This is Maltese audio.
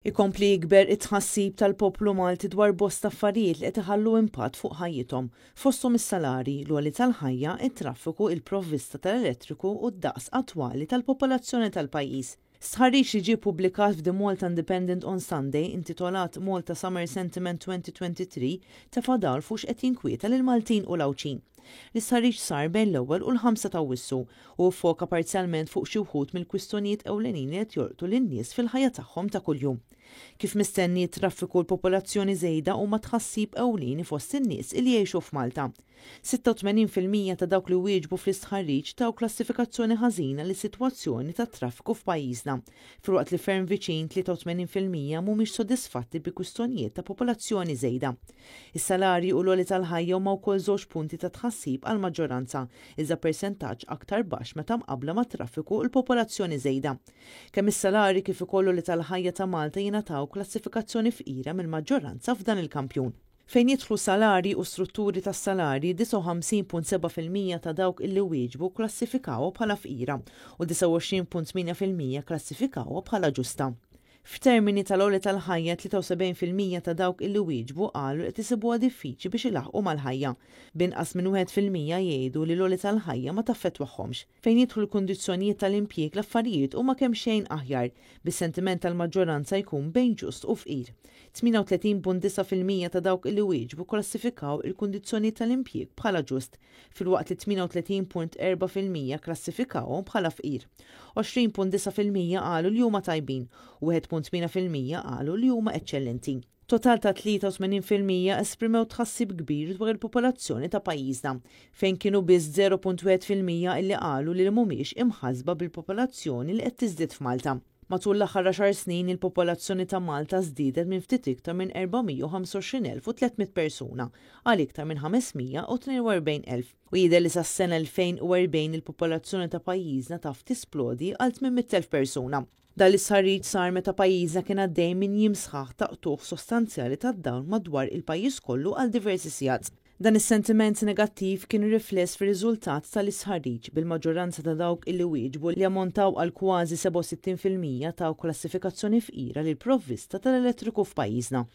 Ikompli jikber it-tħassib tal-poplu Malti dwar bosta affarijiet li qed iħallu impatt fuq ħajjithom, fosthom is-salari, l-għoli tal-ħajja, it-traffiku, il-provvista tal-elettriku u d-daqs attwali tal-popolazzjoni tal-pajjiż. Stħarriġ li ġie ppubblikat f'The Malta Independent on Sunday intitolat Malta Summer Sentiment 2023 tefa' dawl fuq x'qed jinkwieta lil Maltin u l-Awċin. L-istħarriġ sar bejn l-ewwel u l-5 ta' Awwissu u ffoka parzjalment fuq xi wħud mill-kwistjonijiet ewlenin li qed jorqtu lin-nies fil-ħajja tagħhom ta' kuljum. Kif mistenni traffiku l-popolazzjoni żejda huma tħassib ewlieni fost in-nies li jgħixu f'Malta. 86% ta' dawk li wieġbu fl-istħarriġ taw klassifikazzjoni ħażina lis sitwazzjoni tat traffiku f'pajjiżna, filwaqt li ferm viċin 83% mhumiex sodisfatti bi kwistjonijiet ta' popolazzjoni żejda. Is-salarji u l-għoli tal-ħajja huma wkoll żewġ punti ta' tħassib għal maġġoranza, iżda persentaġġ aktar baxx meta mqabbla mat-traffiku u l-popolazzjoni żejda. Kemm is-salarji kif ukoll l-għoli tal-ħajja ta' Malta jingħataw klassifikazzjoni fqira mill-maġġoranza f'dan il-kampjun. Fejn jidħlu salari u strutturi tas-salari 59.7% ta' dawk illi wieġbu klassifikawha bħala fqira u 29.8% klassifikawha bħala ġusta. F'termini tal-għoli tal-ħajja 73% ta' dawk illi wieġbu qalu qed isibuha diffiċli biex ilaħqu mal-ħajja. Binqas minn 1% jgħidu li l-għoli tal-ħajja ma taffettwahomx. Fejn jidħlu l-kundizzjonijiet tal-impjieg l-affarijiet huma kemm xejn aħjar, bis-sentiment tal-maġġoranza jkun bejn ġust u fqir. 38.9% ta' dawk illi wieġbu klassifikaw il-kundizzjonijiet tal-impjieg bħala ġust, filwaqt li 38.4% klassifikawhom bħala fqir. 20.9% qalu li huma tajbin u 1.8% qalu li huma eċċellenti. Total ta' 83% esprimew tħassib kbir dwar il-popolazzjoni ta' pajjiżna, fejn kienu biss 0.1% illi qalu li mhumiex imħassba bil-popolazzjoni li qed tiżdied f'Malta. Matul l-aħħar 10 snin il-popolazzjoni ta' Malta żdiedet minn ftit iktar minn 425,300 persuna għal iktar minn 542,000 u jidher li sas-sena 2040 il-popolazzjoni ta' pajjiżna taf tisplodi għal 800,000 persuna. Dan l-istħarriġ sar meta pajjiżna kien għaddej minn jiem sħaħ ta' qtuħ sostanzjali tad-dawn madwar il-pajjiż kollu għal diversi sigħat. Dan is-sentiment negattiv kien rifless fir-riżultat tal-istħarriġ bil-maġġoranza ta' dawk illi wieġbu li ammontaw għal kważi 67% taw klassifikazzjoni fqira lil provvista tal-elettriku f'pajjiżna.